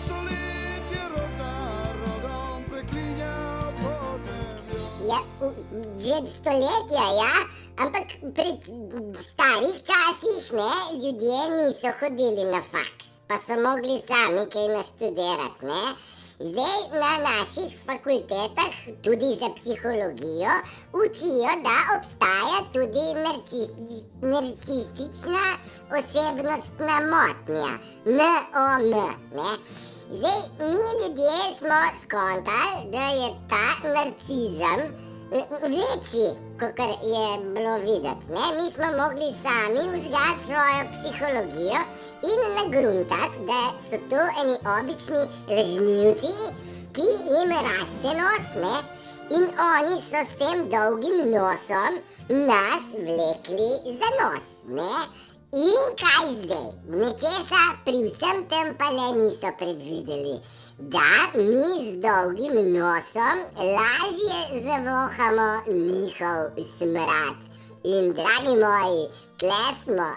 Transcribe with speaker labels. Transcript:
Speaker 1: stoletje rod za rodom preklinjal podzemljo.
Speaker 2: Ja, že stoletja, ja, ampak pred starih časih, ne, ljudje niso hodili na faks, pa so mogli sami kaj naštudirati, ne. Zdaj na naših fakultetah, tudi za psihologijo, učijo, da obstaja tudi narcistična osebnostna motnja, NOM, ne. Zdaj, mi ljudje smo skontali, da je ta narcizem večji, kakor je bilo videti, ne. Mi smo mogli sami vžgati svojo psihologijo in nagruntati, da so to eni obični lažnivci, ki jim raste nos, ne. In oni so s tem dolgim nosom nas vlekli za nos, ne. In kaj zdaj? Nečesa pri vsem tem pa le niso predvideli, da mi z dolgim nosom lažje zavohamo njihov smrad. In dragi moji, tle smo.